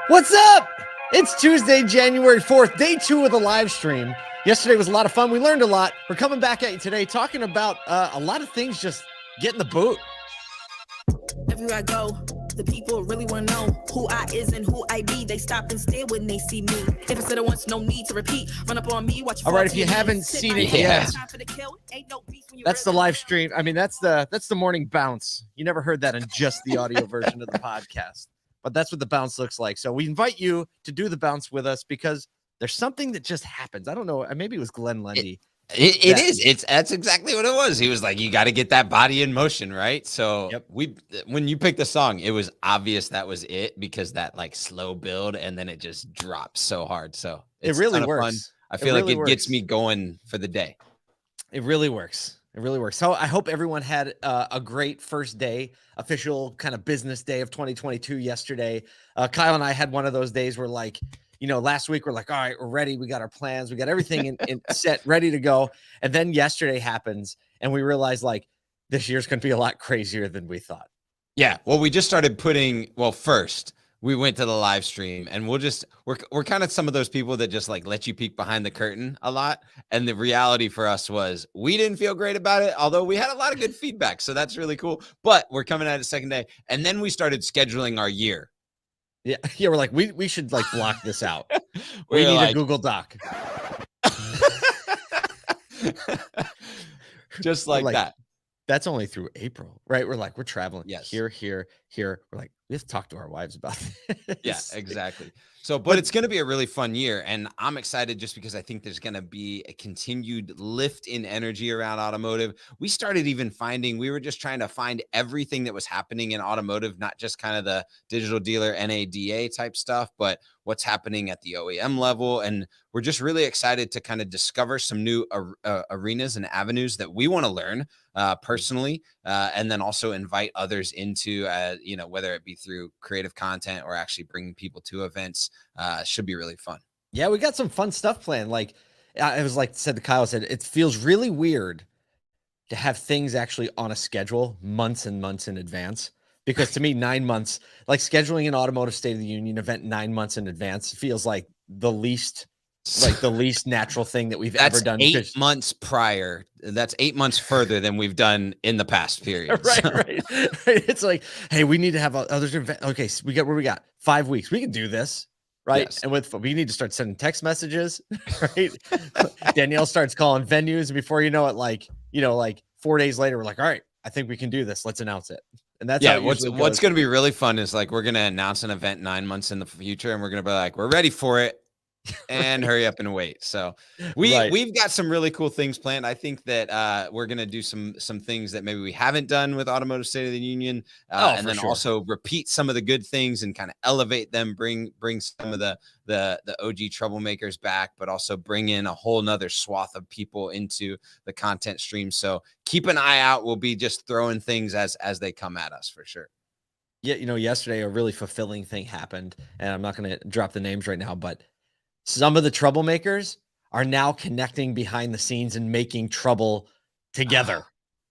What's up? It's Tuesday, January 4th, day 2 of the live stream. Yesterday was a lot of fun. We learned a lot. We're coming back at you today talking about a lot of things just getting the boot. Everywhere I go, the people really want to know who I is and who I be. They stop and stare when they see me. If it's said it once, no need to repeat. Run up on me, watch. All right, if you haven't seen it yet, that's the live stream. I mean, that's the morning bounce. You never heard that in just the audio version of the podcast, but that's what the bounce looks like. So we invite you to do the bounce with us because there's something that just happens. I don't know. Maybe it was Glenn Lundy. That's exactly what it was. He was like, you got to get that body in motion, right? So when you picked the song, it was obvious that was it because that like slow build and then it just drops so hard. So it really works. Fun. I feel like it gets me going for the day. It really works. It really works. So I hope everyone had a great first day, official kind of business day of 2022 yesterday. Kyle and I had one of those days where like, you know, last week we're like, all right, we're ready. We got our plans. We got everything in set, ready to go. And then yesterday happens and we realized like this year's going to be a lot crazier than we thought. Yeah. Well, we just started first we went to the live stream and we're kind of some of those people that just like let you peek behind the curtain a lot. And the reality for us was we didn't feel great about it, although we had a lot of good feedback. So that's really cool. But we're coming at it second day. And then we started scheduling our year. Yeah, we're like, we should like block this out. We need a Google Doc. Just like that. That's only through April, right? We're like, we're traveling. Yes. Here. We're like, we have to talk to our wives about this. Yeah, exactly. So, but it's going to be a really fun year. And I'm excited just because I think there's going to be a continued lift in energy around automotive. We started even we were just trying to find everything that was happening in automotive, not just kind of the digital dealer NADA type stuff, but what's happening at the OEM level. And we're just really excited to kind of discover some new arenas and avenues that we want to learn personally, and then also invite others into, whether it be through creative content or actually bringing people to events. Should be really fun. Yeah, we got some fun stuff planned. Like it was like Kyle said, it feels really weird to have things actually on a schedule months and months in advance. Because to me, 9 months, like scheduling an automotive State of the Union event 9 months in advance feels like the least natural thing that we've ever done. 8 months prior. That's 8 months further than we've done in the past period. Right. It's like, hey, we need to have others. Okay, so we got 5 weeks. We can do this. Right. Yes. And we need to start sending text messages. Right. Danielle starts calling venues. And before you know it, like 4 days later, we're like, all right, I think we can do this. Let's announce it. And that's what's going to be really fun is like, we're going to announce an event 9 months in the future and we're going to be like, we're ready for it. And hurry up and wait. So we've got some really cool things planned. I think that we're going to do some things that maybe we haven't done with Automotive State of the Union, and then also repeat some of the good things and kind of elevate them, bring some of the OG troublemakers back, but also bring in a whole nother swath of people into the content stream. So keep an eye out. We'll be just throwing things as they come at us for sure. Yeah. Yesterday a really fulfilling thing happened, and I'm not going to drop the names right now, but some of the troublemakers are now connecting behind the scenes and making trouble together,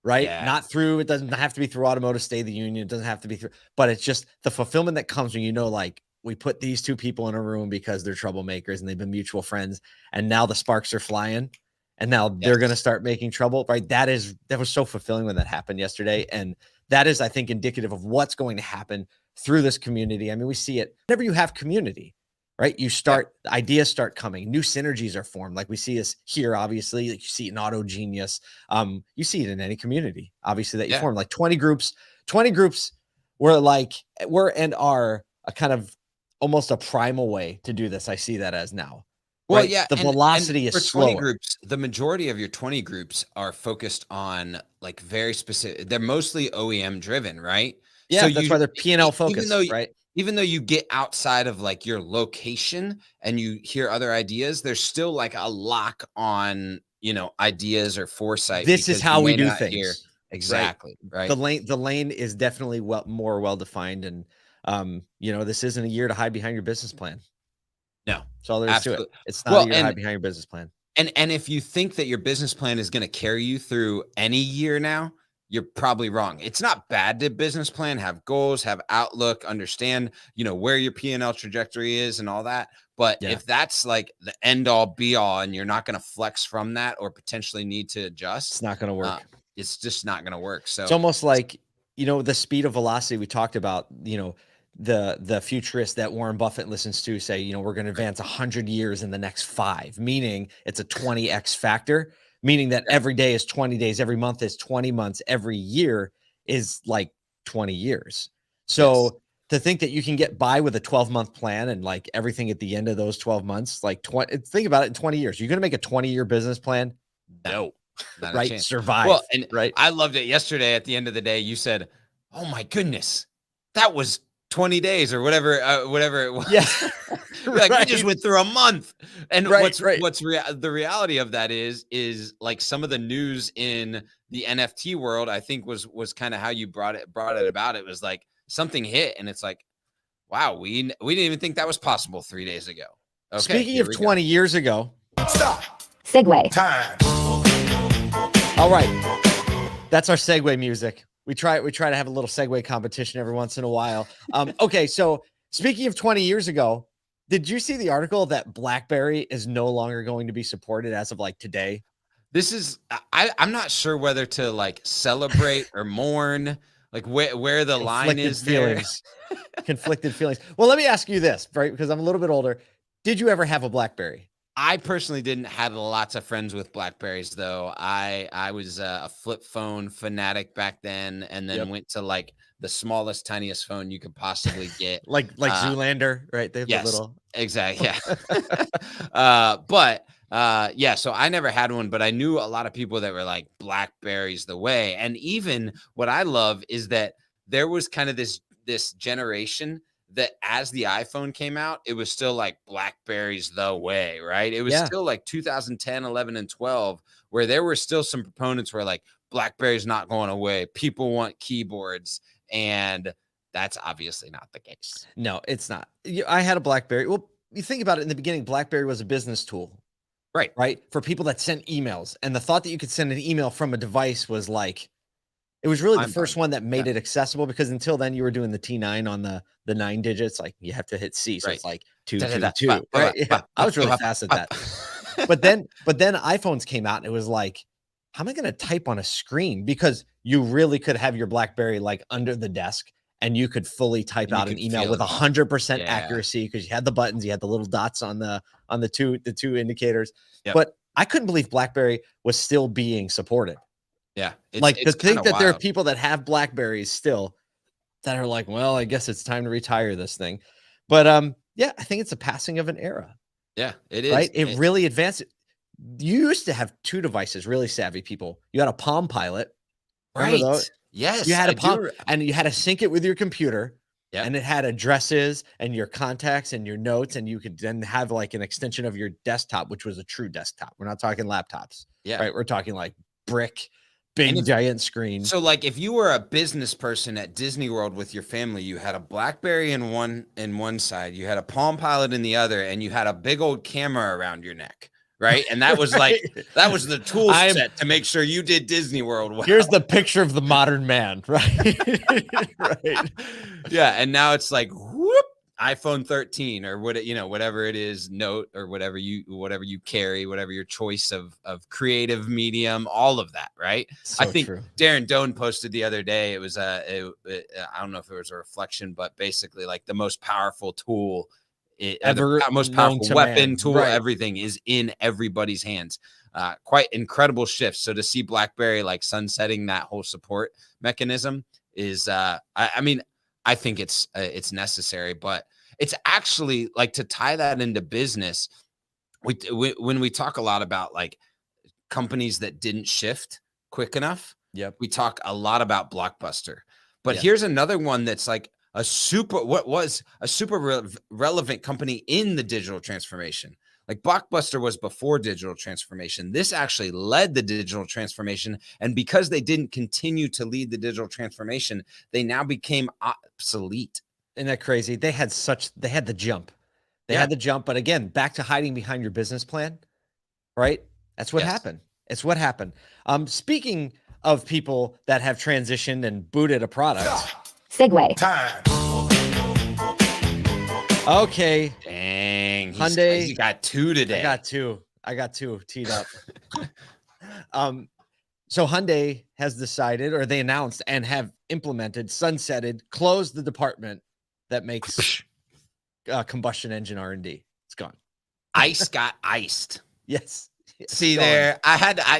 right? Yeah. It doesn't have to be through Automotive State of the Union. It doesn't have to be through, but it's just the fulfillment that comes when, like we put these two people in a room because they're troublemakers and they've been mutual friends. And now the sparks are flying and now they're going to start making trouble, right? That was so fulfilling when that happened yesterday. And that is, I think, indicative of what's going to happen through this community. I mean, we see it whenever you have community. Right. Ideas start coming. New synergies are formed. Like we see this here, obviously, like you see it in Auto Genius. You see it in any community, obviously, that you form like 20 groups were are a kind of almost a primal way to do this. I see that as now. Well, right? yeah. The velocity is slower. 20 groups, the majority of your 20 groups are focused on like very specific. They're mostly OEM driven, right? Yeah. So that's why they're P&L focused, right? Even though you get outside of like your location and you hear other ideas, there's still like a lock on, ideas or foresight. This is how we do things. Exactly. Right. The lane is definitely more well-defined. And, this isn't a year to hide behind your business plan. No, that's all there is to it. It's not a year to hide behind your business plan. And if you think that your business plan is going to carry you through any year now, you're probably wrong. It's not bad to business plan, have goals, have outlook, understand, where your P&L trajectory is and all that. But Yeah. if that's like the end all be all and you're not going to flex from that or potentially need to adjust, It's not going to work. It's just not going to work. So it's almost like, the speed of velocity we talked about, the futurist that Warren Buffett listens to say, we're going to advance 100 years in the next 5, meaning it's a 20x factor, meaning that every day is 20 days, every month is 20 months, every year is like 20 years. So to think that you can get by with a 12-month plan and like everything at the end of those 12 months, like think about it in 20 years, you're going to make a 20-year business plan? No. not a Right? chance. Survive. Well, and right. I loved it yesterday. At the end of the day, you said, "Oh my goodness, that was 20 days or whatever it was." Yeah. Like we just went through a month. And Right. the reality of that is like some of the news in the NFT world, I think was kind of how you brought it about. It was like something hit and it's like, wow, we didn't even think that was possible 3 days ago. Okay. Speaking of 20 years ago. Stop. Segue. Time. All right. That's our segue music. We try to have a little segue competition every once in a while. Okay, so speaking of 20 years ago, did you see the article that Blackberry is no longer going to be supported as of like today? This is I'm not sure whether to like celebrate or mourn, like where the line is feelings. Conflicted feelings. Well, let me ask you this, right? Because I'm a little bit older. Did you ever have a Blackberry? I personally didn't have lots of friends with Blackberries though. I was a flip phone fanatic back then, and then went to like the smallest, tiniest phone you could possibly get, like Zoolander, right? They have the little exactly, yeah. But yeah, so I never had one, but I knew a lot of people that were like Blackberry's the way. And even what I love is that there was kind of this generation that as the iPhone came out, it was still like Blackberry's the way, right? It was still like 2010, 11, and 12, where there were still some proponents where like Blackberry's not going away. People want keyboards, and that's obviously not the case. No, it's not. I had a Blackberry. Well, you think about it in the beginning, Blackberry was a business tool. Right. For people that sent emails. And the thought that you could send an email from a device was like, it was really the first one that made it accessible, because until then you were doing the T9 on the 9 digits. Like you have to hit C. So it's like 222. Right. Yeah. I was really fast at that. But then iPhones came out and it was like, how am I going to type on a screen? Because you really could have your Blackberry like under the desk and you could fully type out an email with 100% accuracy, because you had the buttons, you had the little dots on the two indicators. But I couldn't believe Blackberry was still being supported. Yeah. To think that there are people that have Blackberries still that are like, well, I guess it's time to retire this thing. But yeah, I think it's a passing of an era. Yeah, it is. Right. It really advanced. You used to have 2 devices, really savvy people. You had a Palm Pilot. Right. Yes. You had a Palm, and you had to sync it with your computer. Yeah. And it had addresses and your contacts and your notes, and you could then have like an extension of your desktop, which was a true desktop. We're not talking laptops. Yeah. Right. We're talking like brick, big giant screen. So like if you were a business person at Disney World with your family, you had a Blackberry in one side, you had a Palm Pilot in the other, and you had a big old camera around your neck. Right. And that was like, that was the tool set to make sure you did Disney World well. Here's the picture of the modern man. Right. Right. Yeah. And now it's like, whoop, iPhone 13 or whatever it is, Note, or whatever you carry, whatever your choice of creative medium, all of that. Right. So I think true. Darren Doan posted the other day. It was I don't know if it was a reflection, but basically like the most powerful tool, the most powerful weapon, tool, everything is in everybody's hands. Quite incredible shifts. So to see Blackberry like sunsetting that whole support mechanism is, I mean, I think it's necessary, but it's actually like to tie that into business. When we talk a lot about like companies that didn't shift quick enough, we talk a lot about Blockbuster. But here's another one that's like what was a super relevant company in the digital transformation. Like Blockbuster was before digital transformation. This actually led the digital transformation. And because they didn't continue to lead the digital transformation, they now became obsolete. Isn't that crazy? They had the jump. They had the jump. But again, back to hiding behind your business plan, right? That's what happened. It's what happened. Speaking of people that have transitioned and booted a product. Segue. Okay. Dang. Hyundai. He got 2 today. I got two teed up. So Hyundai has decided, or they announced and have implemented, sunsetted, closed the department that makes combustion engine R&D. It's gone. Ice got iced. Yes. See gone. there,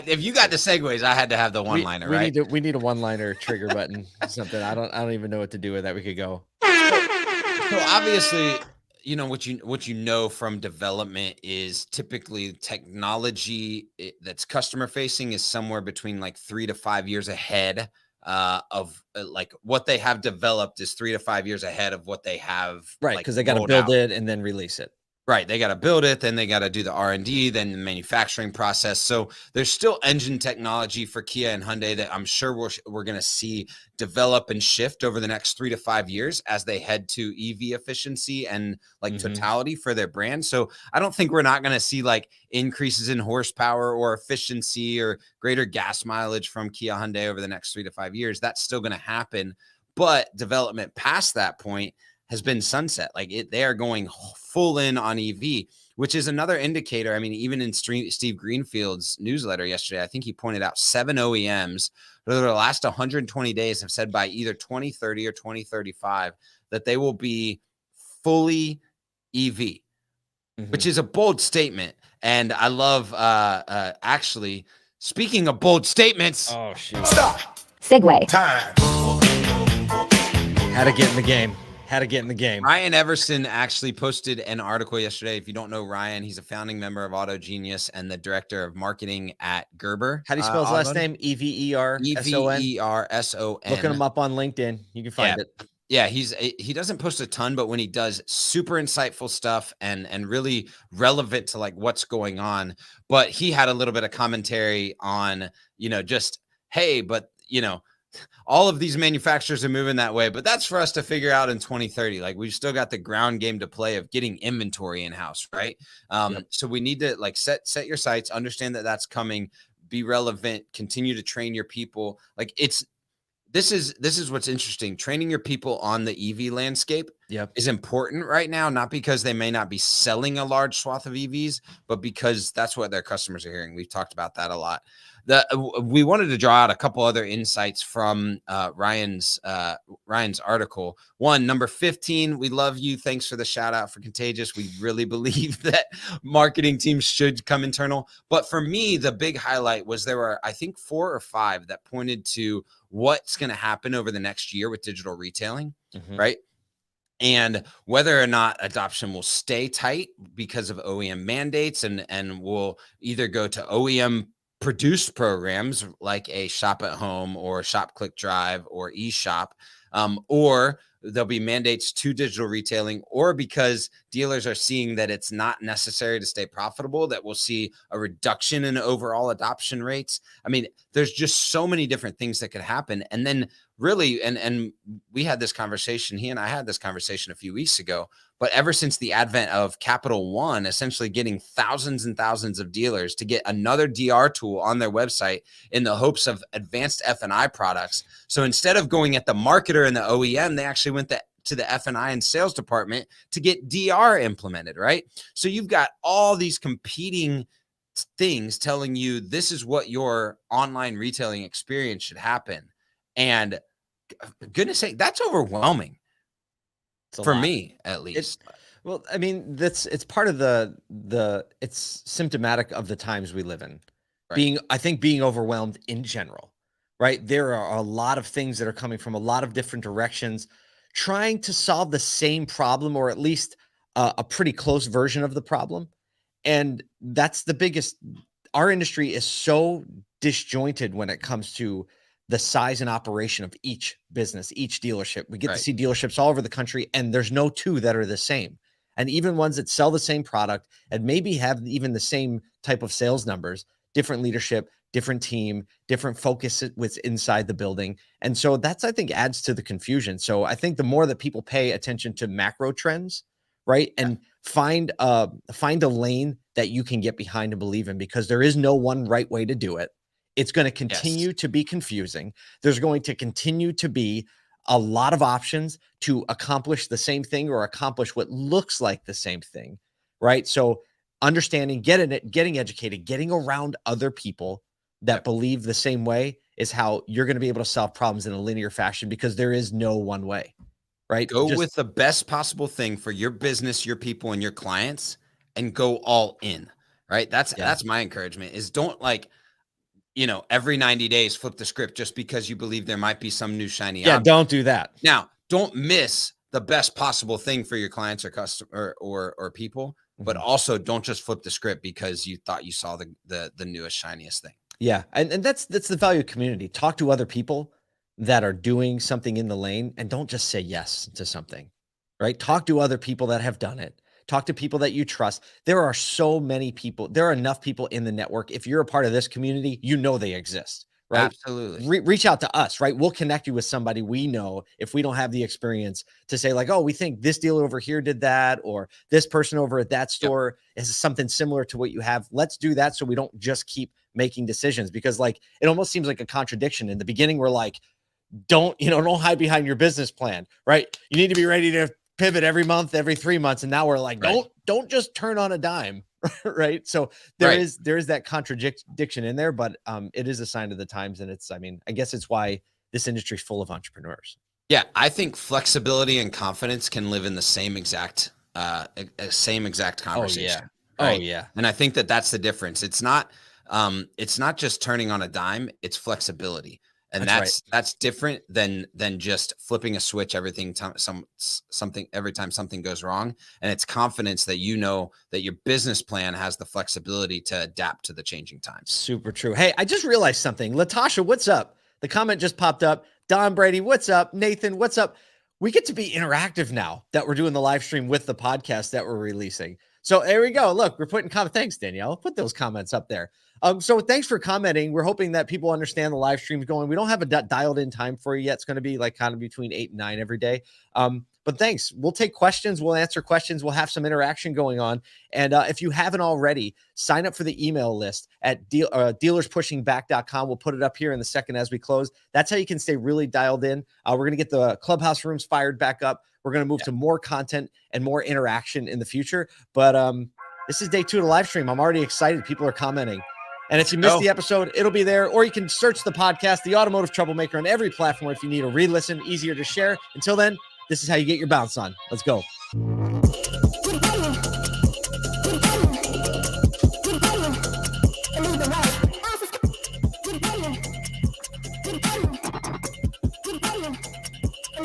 if you got the segues, I had to have the one-liner, right? We need a one-liner trigger button, something. I don't even know what to do with that. We could go. So obviously, you know what you know from development is typically technology that's customer facing is somewhere between like 3 to 5 years ahead of like what they have developed is 3 to 5 years ahead of what they have, Right, like, because they got to build it and then release it. Right. They got to build it. Then they got to do the R&D, then the manufacturing process. So there's still engine technology for Kia and Hyundai that I'm sure we're going to see develop and shift over the next 3 to 5 years as they head to EV efficiency and like totality for their brand. So I don't think we're not going to see like increases in horsepower or efficiency or greater gas mileage from Kia Hyundai over the next 3 to 5 years. That's still going to happen. But development past that point has been sunset. Like they are going full in on EV, which is another indicator. I mean, even in Steve Greenfield's newsletter yesterday, I think he pointed out 7 OEMs over the last 120 days have said by either 2030 or 2035 that they will be fully EV, which is a bold statement. And I love, actually, speaking of bold statements. Oh, shoot. Stop. Segue. Time. How to get in the game. Ryan Everson actually posted an article yesterday. If you don't know Ryan, he's a founding member of Auto Genius and the director of marketing at Gerber. How do you spell his last name? Everson. Everson. Looking him up on LinkedIn. You can find it. Yeah, he doesn't post a ton, but when he does, super insightful stuff and really relevant to like what's going on. But he had a little bit of commentary on, just, hey, but all of these manufacturers are moving that way, but that's for us to figure out in 2030. Like we've still got the ground game to play of getting inventory in house, right? So we need to like set your sights, understand that that's coming, be relevant, continue to train your people. Like this is what's interesting. Training your people on the EV landscape is important right now, not because they may not be selling a large swath of EVs, but because that's what their customers are hearing. We've talked about that a lot. We wanted to draw out a couple other insights from Ryan's article. One, number 15, we love you. Thanks for the shout out for Contagious. We really believe that marketing teams should come internal. But for me, the big highlight was there were, I think, 4 or 5 that pointed to what's going to happen over the next year with digital retailing, right? And whether or not adoption will stay tight because of OEM mandates and will either go to OEM produced programs like a shop at home or shop click drive or eShop, or there'll be mandates to digital retailing, or because dealers are seeing that it's not necessary to stay profitable, that we'll see a reduction in overall adoption rates. I mean, there's just so many different things that could happen. And then really, and we had this conversation, he and I had this conversation a few weeks ago, but ever since the advent of Capital One, essentially getting thousands and thousands of dealers to get another DR tool on their website in the hopes of advanced F&I products. So instead of going at the marketer and the OEM, they actually went to the F&I and sales department to get DR implemented, right? So you've got all these competing things telling you this is what your online retailing experience should happen. And goodness sake, that's overwhelming. For me, at least. Well, I mean, it's part of it's symptomatic of the times we live in. Right. I think being overwhelmed in general, right? There are a lot of things that are coming from a lot of different directions, trying to solve the same problem, or at least a pretty close version of the problem. And that's the biggest. Our industry is so disjointed when it comes to the size and operation of each business, each dealership. We get to see dealerships all over the country, and there's no two that are the same. And even ones that sell the same product and maybe have even the same type of sales numbers, different leadership, different team, different focus with inside the building. And so that's, I think, adds to the confusion. So I think the more that people pay attention to macro trends, right, and find a lane that you can get behind and believe in, because there is no one right way to do it. It's going to continue to be confusing. There's going to continue to be a lot of options to accomplish the same thing or accomplish what looks like the same thing, right? So understanding, getting educated, getting around other people that believe the same way is how you're going to be able to solve problems in a linear fashion, because there is no one way, right? Go with the best possible thing for your business, your people, and your clients, and go all in, right? That's my encouragement, is don't every 90 days flip the script just because you believe there might be some new shiny object. Don't do that. Now, don't miss the best possible thing for your clients or customer or people, but also don't just flip the script because you thought you saw the newest, shiniest thing. Yeah. And that's the value of community. Talk to other people that are doing something in the lane, and don't just say yes to something, right? Talk to other people that have done it. Talk to people that you trust. There are so many people. There are enough people in the network. If you're a part of this community, they exist, right? Absolutely. Reach out to us, right? We'll connect you with somebody we know if we don't have the experience to say like, oh, we think this dealer over here did that, or this person over at that store is something similar to what you have. Let's do that so we don't just keep making decisions, because like it almost seems like a contradiction. In the beginning, we're like, don't hide behind your business plan, right? You need to be ready to pivot every month, every 3 months. And now we're like, don't just turn on a dime. Right. So there is that contradiction in there, but it is a sign of the times. And I guess it's why this industry is full of entrepreneurs. Yeah. I think flexibility and confidence can live in the same exact conversation. Oh yeah. And I think that's the difference. It's not just turning on a dime, it's flexibility. And that's different than just flipping a switch every time something goes wrong. And it's confidence that that your business plan has the flexibility to adapt to the changing times. Super true. Hey, I just realized something. Latasha, what's up? The comment just popped up. Don Brady, what's up? Nathan, what's up? We get to be interactive now that we're doing the live stream with the podcast that we're releasing. So there we go. Look, we're putting comments. Thanks, Danielle. Put those comments up there. So thanks for commenting. We're hoping that people understand the live stream's going. We don't have a dialed in time for you yet. It's going to be like kind of between 8 and 9 every day. But thanks. We'll take questions. We'll answer questions. We'll have some interaction going on. And if you haven't already, sign up for the email list at dealerspushingback.com. We'll put it up here in the second as we close. That's how you can stay really dialed in. We're going to get the clubhouse rooms fired back up. We're going to move to more content and more interaction in the future. But this is day 2 of the live stream. I'm already excited. People are commenting. And if you missed the episode, it'll be there. Or you can search the podcast, The Automotive Troublemaker, on every platform if you need a re-listen. Easier to share. Until then, this is how you get your bounce on. Let's go.